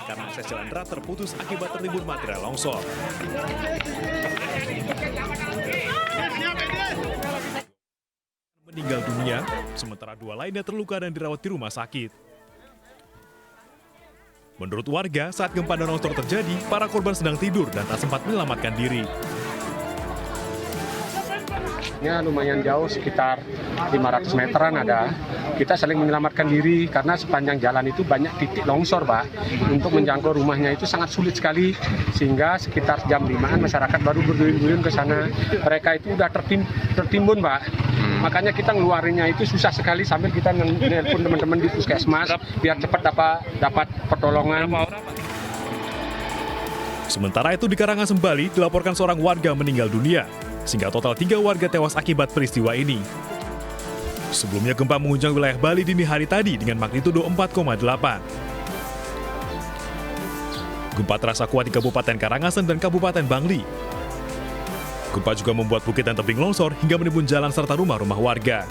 karena akses jalan darat terputus akibat tertimbun material longsor. Meninggal dunia, sementara 2 lainnya terluka dan dirawat di rumah sakit. Menurut warga, saat gempa dan longsor terjadi, para korban sedang tidur dan tak sempat menyelamatkan diri. Ya, lumayan jauh, sekitar 500 meteran ada. Kita saling menyelamatkan diri karena sepanjang jalan itu banyak titik longsor, Pak. Untuk menjangkau rumahnya itu sangat sulit sekali, sehingga sekitar jam 5-an masyarakat baru berduyun-duyun ke sana. Mereka itu udah tertimbun, Pak. Makanya kita ngeluarinnya itu susah sekali sambil kita nelpon teman-teman di puskesmas biar cepat dapat pertolongan. Sementara itu di Karangasem, Bali, dilaporkan seorang warga meninggal dunia, sehingga total 3 warga tewas akibat peristiwa ini. Sebelumnya gempa menguncang wilayah Bali dini hari tadi dengan magnitudo 4,8. Gempa terasa kuat di Kabupaten Karangasem dan Kabupaten Bangli. Gempa juga membuat bukit dan tebing longsor hingga menimbun jalan serta rumah-rumah warga.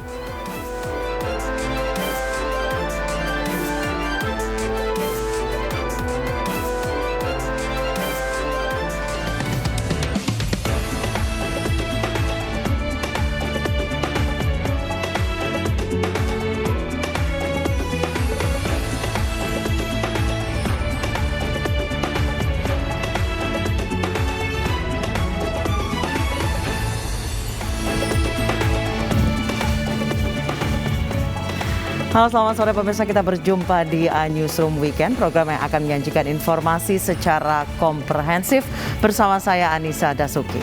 Halo, selamat sore pemirsa, kita berjumpa di Newsroom Weekend, program yang akan menyajikan informasi secara komprehensif bersama saya Anissa Dasuki.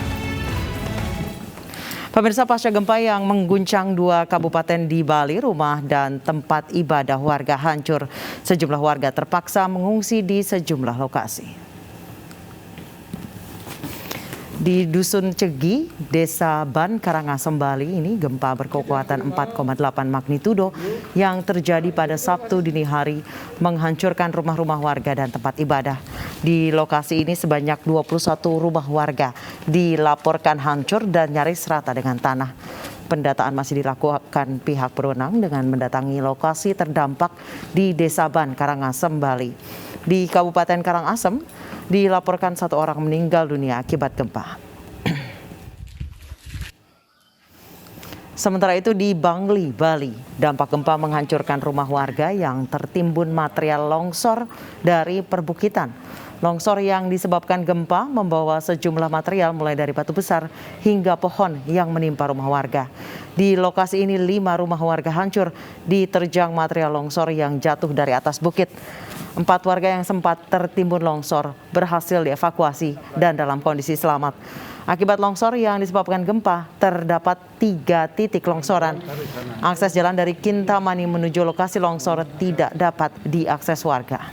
Pemirsa, pasca gempa yang mengguncang 2 kabupaten di Bali, rumah dan tempat ibadah warga hancur. Sejumlah warga terpaksa mengungsi di sejumlah lokasi. Di Dusun Cegi, Desa Ban, Karangasem, Bali ini gempa berkekuatan 4,8 magnitudo yang terjadi pada Sabtu dini hari menghancurkan rumah-rumah warga dan tempat ibadah. Di lokasi ini sebanyak 21 rumah warga dilaporkan hancur dan nyaris rata dengan tanah. Pendataan masih dilakukan pihak berwenang dengan mendatangi lokasi terdampak di Desa Ban, Karangasem, Bali. Di Kabupaten Karangasem, dilaporkan 1 orang meninggal dunia akibat gempa. Sementara itu di Bangli, Bali, dampak gempa menghancurkan rumah warga yang tertimbun material longsor dari perbukitan. Longsor yang disebabkan gempa membawa sejumlah material mulai dari batu besar hingga pohon yang menimpa rumah warga. Di lokasi ini 5 rumah warga hancur diterjang material longsor yang jatuh dari atas bukit. 4 warga yang sempat tertimbun longsor berhasil dievakuasi dan dalam kondisi selamat. Akibat longsor yang disebabkan gempa, terdapat 3 titik longsoran. Akses jalan dari Kintamani menuju lokasi longsor tidak dapat diakses warga.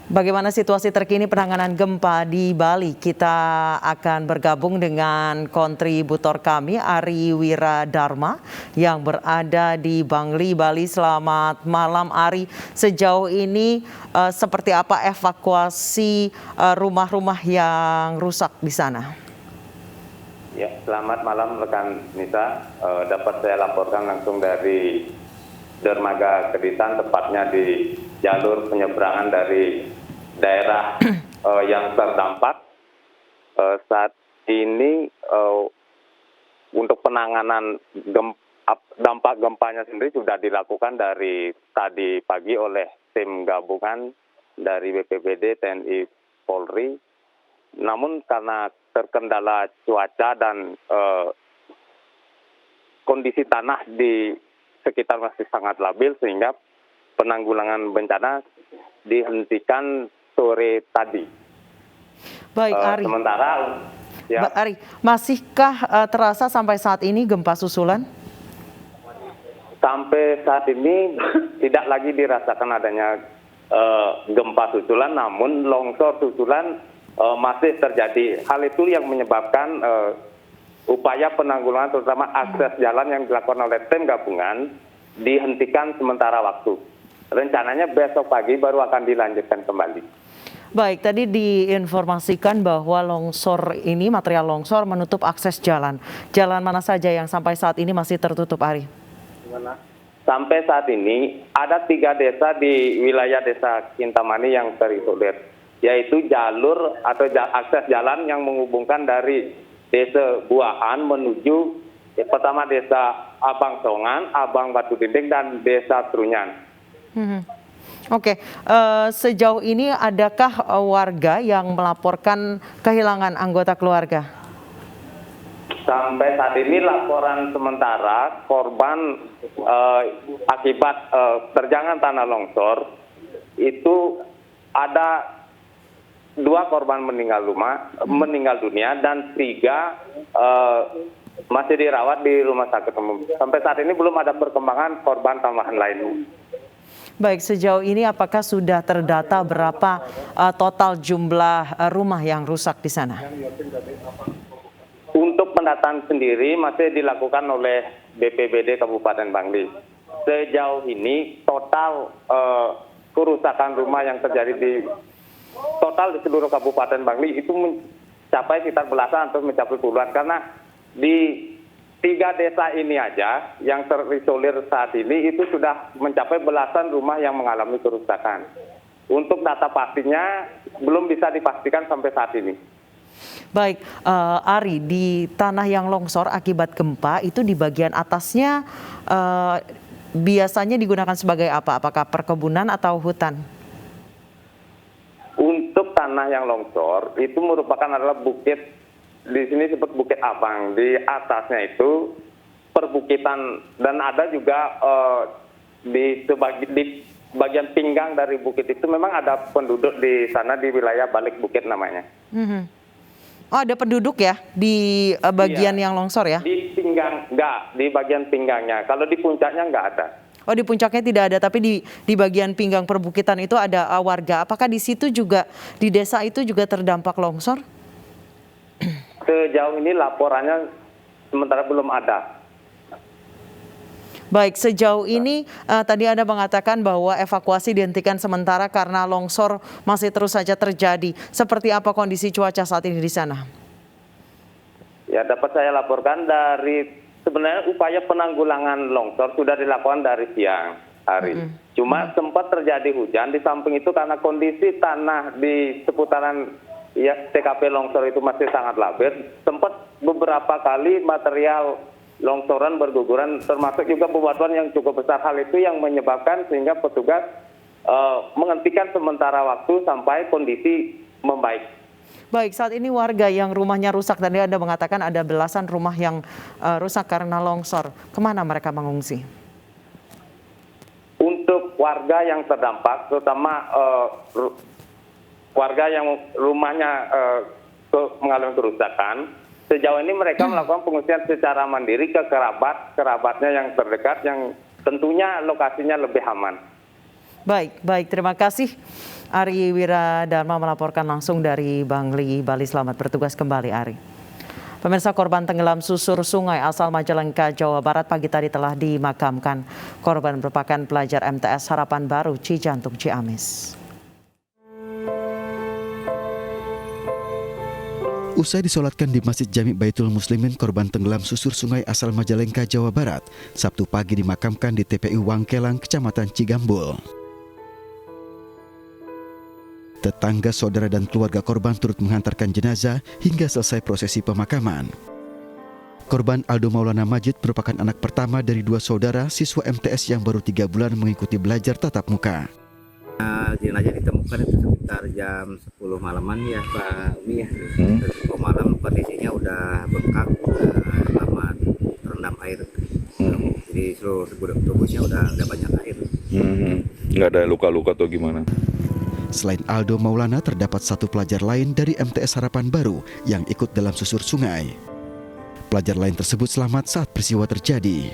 Bagaimana situasi terkini penanganan gempa di Bali? Kita akan bergabung dengan kontributor kami, Ari Wiradharma, yang berada di Bangli, Bali. Selamat malam, Ari. Sejauh ini seperti apa evakuasi rumah-rumah yang rusak di sana? Ya, selamat malam rekan Nisa. Dapat saya laporkan langsung dari Dermaga Kedisan, tepatnya di jalur penyeberangan dari daerah yang terdampak. Saat ini untuk penanganan dampak gempanya sendiri sudah dilakukan dari tadi pagi oleh tim gabungan dari BPBD, TNI, Polri. Namun karena terkendala cuaca dan kondisi tanah di sekitar masih sangat labil, sehingga penanggulangan bencana dihentikan sore tadi. Baik, Ari. Sementara, ya. Ari, masihkah terasa sampai saat ini gempa susulan? Sampai saat ini tidak lagi dirasakan adanya gempa susulan, namun longsor susulan masih terjadi. Hal itu yang menyebabkan upaya penanggulangan, terutama akses jalan yang dilakukan oleh tim gabungan, dihentikan sementara waktu. Rencananya besok pagi baru akan dilanjutkan kembali. Baik, tadi diinformasikan bahwa longsor ini, material longsor menutup akses jalan. Jalan mana saja yang sampai saat ini masih tertutup, Ari? Sampai saat ini ada 3 desa di wilayah desa Kintamani yang terisolir, yaitu jalur atau akses jalan yang menghubungkan dari desa Buahan menuju pertama desa Abang Songan, Abang Batu Dinding, dan desa Trunyan. Oke, sejauh ini adakah warga yang melaporkan kehilangan anggota keluarga? Sampai saat ini laporan sementara korban akibat terjangan tanah longsor itu ada 2 korban meninggal dunia dan 3 masih dirawat di rumah sakit umum. Sampai saat ini belum ada perkembangan korban tambahan lain. Baik, sejauh ini apakah sudah terdata berapa total jumlah rumah yang rusak di sana? Untuk pendataan sendiri masih dilakukan oleh BPBD Kabupaten Bangli. Sejauh ini total kerusakan rumah yang terjadi di seluruh Kabupaten Bangli itu mencapai sekitar belasan atau mencapai puluhan, karena di 3 desa ini aja yang terisolir saat ini itu sudah mencapai belasan rumah yang mengalami kerusakan. Untuk data pastinya belum bisa dipastikan sampai saat ini. Baik, Ari, di tanah yang longsor akibat gempa itu di bagian atasnya biasanya digunakan sebagai apa? Apakah perkebunan atau hutan? Untuk tanah yang longsor itu merupakan adalah bukit. Di sini disebut Bukit Abang. Di atasnya itu perbukitan dan ada juga di bagian pinggang dari bukit itu memang ada penduduk di sana, di wilayah balik bukit namanya. Oh, ada penduduk ya di bagian yang longsor ya? Di pinggang enggak, di bagian pinggangnya. Kalau di puncaknya enggak ada. Oh, di puncaknya tidak ada, tapi di bagian pinggang perbukitan itu ada warga. Apakah di situ juga, di desa itu juga terdampak longsor? Sejauh ini laporannya sementara belum ada. Baik, sejauh ini tadi Anda mengatakan bahwa evakuasi dihentikan sementara karena longsor masih terus saja terjadi. Seperti apa kondisi cuaca saat ini di sana? Ya, dapat saya laporkan dari sebenarnya upaya penanggulangan longsor sudah dilakukan dari siang hari. Cuma sempat terjadi hujan, di samping itu karena kondisi tanah di seputaran TKP longsor itu masih sangat labil, sempat beberapa kali material longsoran berguguran, termasuk juga bebatuan yang cukup besar. Hal itu yang menyebabkan sehingga petugas menghentikan sementara waktu sampai kondisi membaik. Baik, saat ini warga yang rumahnya rusak, tadi Anda mengatakan ada belasan rumah yang rusak karena longsor. Kemana mereka mengungsi? Untuk warga yang terdampak, terutama warga yang rumahnya mengalami kerusakan, sejauh ini mereka melakukan pengungsian secara mandiri ke kerabatnya yang terdekat, yang tentunya lokasinya lebih aman. Baik, terima kasih. Ari Wiradharma melaporkan langsung dari Bangli, Bali. Selamat bertugas kembali, Ari. Pemirsa, korban tenggelam susur sungai asal Majalengka, Jawa Barat pagi tadi telah dimakamkan. Korban merupakan pelajar MTS Harapan Baru, Cijantung, Ciamis. Usai disolatkan di Masjid Jami Baitul Muslimin, korban tenggelam susur sungai asal Majalengka, Jawa Barat, Sabtu pagi dimakamkan di TPU Wangkelang, Kecamatan Cigambul. Tetangga, saudara, dan keluarga korban turut menghantarkan jenazah hingga selesai prosesi pemakaman. Korban Aldo Maulana Majid merupakan anak pertama dari 2 saudara siswa MTS yang baru 3 bulan mengikuti belajar tatap muka. Jenazah ditemukan itu sekitar jam 10 malaman ya Pak Umi ya. 10 malam kondisinya udah bengkak, lama terendam air. Jadi seluruh tubuhnya udah banyak air. Nggak ada luka-luka atau gimana? Selain Aldo Maulana, terdapat 1 pelajar lain dari MTS Harapan Baru yang ikut dalam susur sungai. Pelajar lain tersebut selamat saat peristiwa terjadi.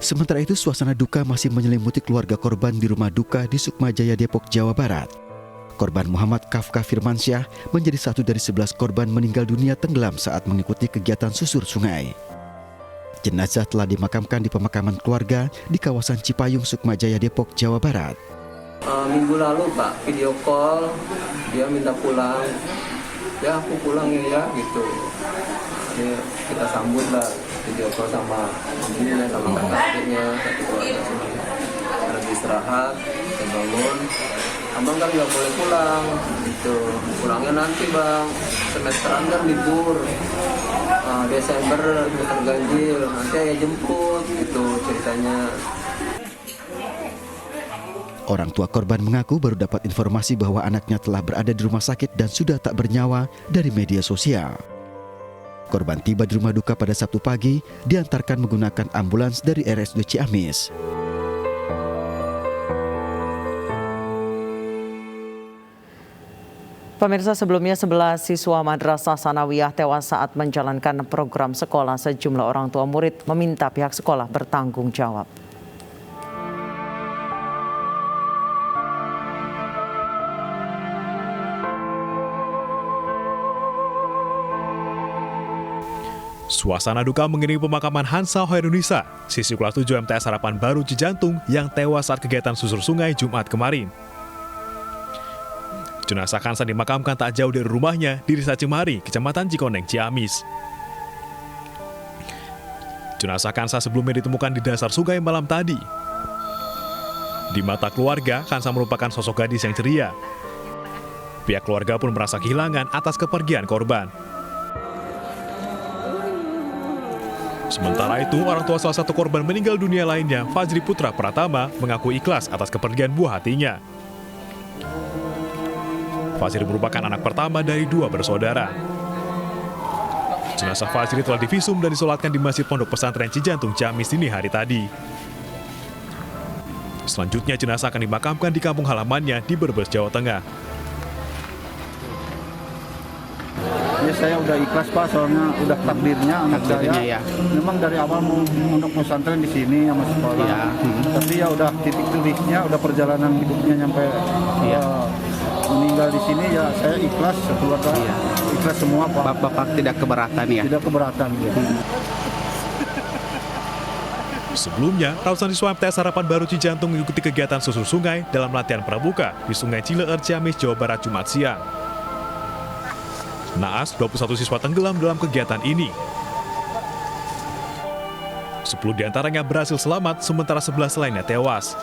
Sementara itu, suasana duka masih menyelimuti keluarga korban di rumah duka di Sukmajaya, Depok, Jawa Barat. Korban Muhammad Kafka Firmansyah menjadi 1 dari 11 korban meninggal dunia tenggelam saat mengikuti kegiatan susur sungai. Jenazah telah dimakamkan di pemakaman keluarga di kawasan Cipayung, Sukmajaya, Depok, Jawa Barat. Minggu lalu Pak, video call, dia minta pulang. Ya aku pulang ya gitu. Jadi kita sambut lah, video call sama ibunya, sama kakaknya, satu keluarga semua. Lagi istirahat, kita bangun. Abang kan nggak boleh pulang, gitu. Pulangnya nanti bang, semesteran kan libur. Desember bukan ganjil, nanti ayah jemput, gitu ceritanya. Orang tua korban mengaku baru dapat informasi bahwa anaknya telah berada di rumah sakit dan sudah tak bernyawa dari media sosial. Korban tiba di rumah duka pada Sabtu pagi, diantarkan menggunakan ambulans dari RSUD Ciamis. Pemirsa, sebelumnya 11 siswa Madrasah Sanawiyah tewas saat menjalankan program sekolah. Sejumlah orang tua murid meminta pihak sekolah bertanggung jawab. Suasana duka mengiringi pemakaman Hansa Hoirunisa, siswi kelas 7 MTS Harapan Baru Cijantung yang tewas saat kegiatan susur sungai Jumat kemarin. Jenazah Hansa dimakamkan tak jauh dari rumahnya di Desa Cemari, Kecamatan Cikoneng, Ciamis. Jenazah Hansa sebelumnya ditemukan di dasar sungai malam tadi. Di mata keluarga, Hansa merupakan sosok gadis yang ceria. Pihak keluarga pun merasa kehilangan atas kepergian korban. Sementara itu, orang tua salah satu korban meninggal dunia lainnya, Fajri Putra Pratama, mengaku ikhlas atas kepergian buah hatinya. Fajri merupakan anak pertama dari 2 bersaudara. Jenazah Fajri telah divisum dan disolatkan di Masjid Pondok Pesantren Cijantung, Ciamis dini hari tadi. Selanjutnya, jenazah akan dimakamkan di kampung halamannya di Brebes, Jawa Tengah. Ya saya udah ikhlas Pak, soalnya udah takdirnya anak saya. Ya. Memang dari awal mau pondok pesantren di sini sama sekolah. Ya. Tapi ya udah titik tulisnya, udah perjalanan hidupnya sampai meninggal di sini ya saya ikhlas sekeluarga. Ya. Ikhlas semua Pak. Bapak tidak keberatan ya? Tidak keberatan ya. Sebelumnya, ratusan siswa MTS Harapan Baru Cijantung mengikuti kegiatan susur sungai dalam latihan pramuka di Sungai Cileer, Ciamis, Jawa Barat, Jumat siang. Naas, 21 siswa tenggelam dalam kegiatan ini. 10 diantaranya berhasil selamat, sementara 11 lainnya tewas.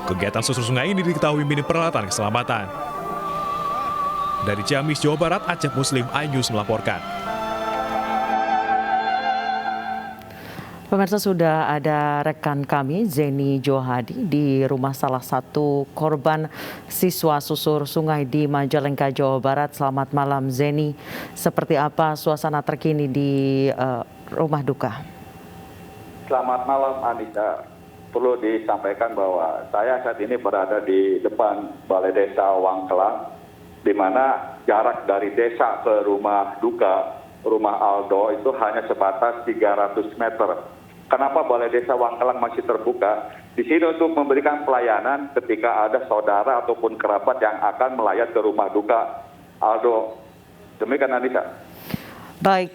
Kegiatan susur sungai ini diketahui minim peralatan keselamatan. Dari Ciamis, Jawa Barat, Acep Muslim, iNews melaporkan. Pemirsa, sudah ada rekan kami Zeni Johadi di rumah salah satu korban siswa susur sungai di Majalengka, Jawa Barat. Selamat malam Zeni, seperti apa suasana terkini di rumah duka? Selamat malam Anissa. Perlu disampaikan bahwa saya saat ini berada di depan Balai Desa Wangkelang, di mana jarak dari desa ke rumah duka, rumah Aldo itu hanya sebatas 300 meter. Kenapa Balai Desa Wangkelang masih terbuka? Di sini untuk memberikan pelayanan ketika ada saudara ataupun kerabat yang akan melayat ke rumah duka Aldo. Demikian Anissa. Baik,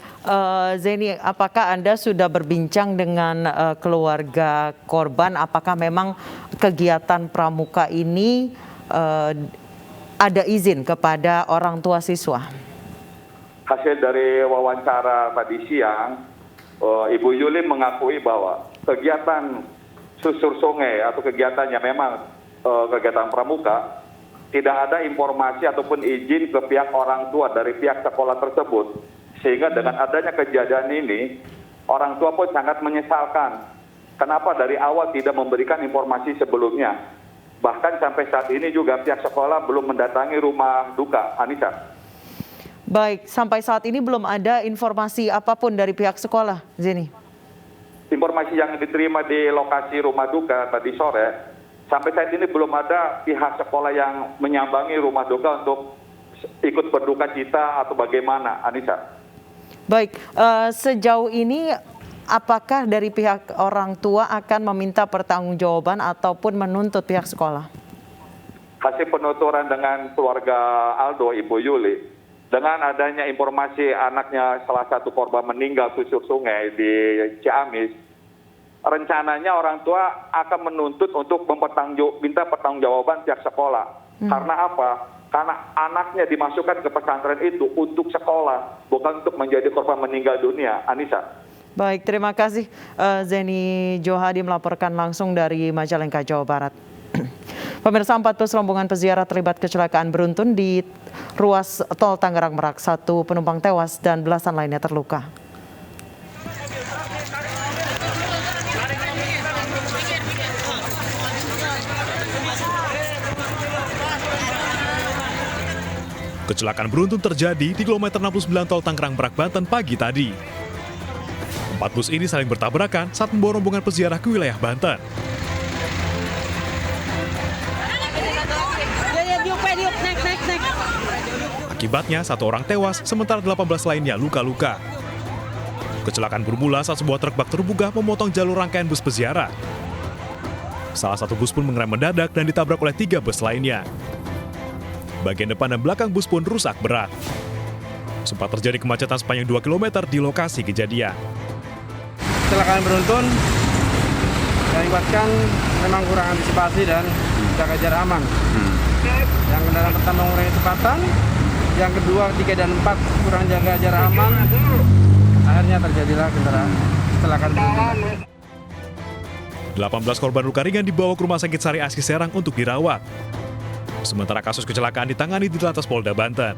Zeni, apakah Anda sudah berbincang dengan keluarga korban? Apakah memang kegiatan pramuka ini ada izin kepada orang tua siswa? Hasil dari wawancara tadi siang, Ibu Yuli mengakui bahwa kegiatan susur sungai atau kegiatannya memang kegiatan pramuka, tidak ada informasi ataupun izin ke pihak orang tua dari pihak sekolah tersebut. Sehingga dengan adanya kejadian ini, orang tua pun sangat menyesalkan. Kenapa dari awal tidak memberikan informasi sebelumnya? Bahkan sampai saat ini juga pihak sekolah belum mendatangi rumah duka. Anissa. Baik, sampai saat ini belum ada informasi apapun dari pihak sekolah, Zeni? Informasi yang diterima di lokasi rumah duka tadi sore, sampai saat ini belum ada pihak sekolah yang menyambangi rumah duka untuk ikut berduka cita atau bagaimana, Anissa. Baik, sejauh ini apakah dari pihak orang tua akan meminta pertanggungjawaban ataupun menuntut pihak sekolah? Hasil penuturan dengan keluarga Aldo, Ibu Yuli, dengan adanya informasi anaknya salah satu korban meninggal susur sungai di Ciamis, rencananya orang tua akan menuntut untuk minta pertanggungjawaban pihak sekolah. Karena apa? Karena anaknya dimasukkan ke pesantren itu untuk sekolah, bukan untuk menjadi korban meninggal dunia. Anissa. Baik, terima kasih Zeni Johadi melaporkan langsung dari Majalengka, Jawa Barat. Pemirsa, 4 bus rombongan peziarah terlibat kecelakaan beruntun di ruas tol Tangerang Merak. 1 penumpang tewas dan belasan lainnya terluka. Kecelakaan beruntun terjadi di kilometer 69 tol Tangerang Merak, Banten pagi tadi. 4 bus ini saling bertabrakan saat membawa rombongan peziarah ke wilayah Banten. Akibatnya 1 orang tewas, sementara 18 lainnya luka-luka. Kecelakaan bermula saat sebuah truk bak terbuka memotong jalur rangkaian bus peziarah. Salah satu bus pun mengerem mendadak dan ditabrak oleh 3 bus lainnya. Bagian depan dan belakang bus pun rusak berat. Sempat terjadi kemacetan sepanjang 2 km di lokasi kejadian. Kecelakaan beruntun mengakibatkan memang kurang antisipasi dan jaga jarak aman. Yang kendaraan pertama mengurangi kecepatan, yang kedua, 3 dan 4 kurang jaga jarak aman. Akhirnya terjadilah kecelakaan beruntun. 18 korban luka ringan dibawa ke Rumah Sakit Sari Asih Serang untuk dirawat. Sementara kasus kecelakaan ditangani di Telantas Polda Banten.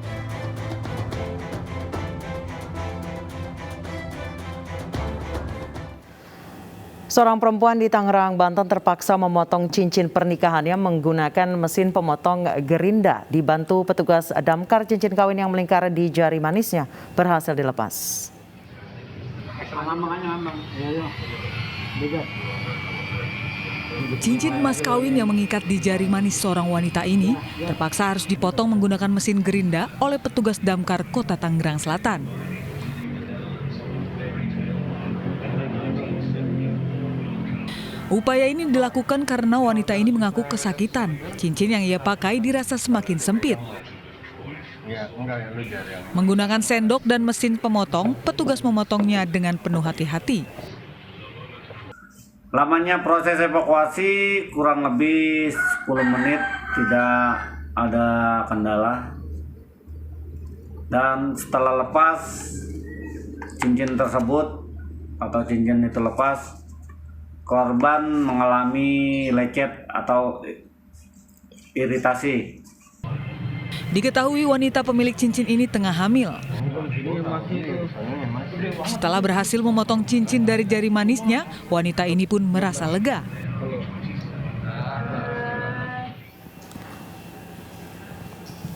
Seorang perempuan di Tangerang, Banten terpaksa memotong cincin pernikahannya menggunakan mesin pemotong gerinda. Dibantu petugas damkar, cincin kawin yang melingkar di jari manisnya berhasil dilepas. Cincin emas kawin yang mengikat di jari manis seorang wanita ini terpaksa harus dipotong menggunakan mesin gerinda oleh petugas damkar Kota Tangerang Selatan. Upaya ini dilakukan karena wanita ini mengaku kesakitan. Cincin yang ia pakai dirasa semakin sempit. Menggunakan sendok dan mesin pemotong, petugas memotongnya dengan penuh hati-hati. Lamanya proses evakuasi kurang lebih 10 menit, tidak ada kendala. Dan setelah lepas cincin tersebut atau cincin itu lepas, korban mengalami lecet atau iritasi. Diketahui wanita pemilik cincin ini tengah hamil. Setelah berhasil memotong cincin dari jari manisnya, wanita ini pun merasa lega.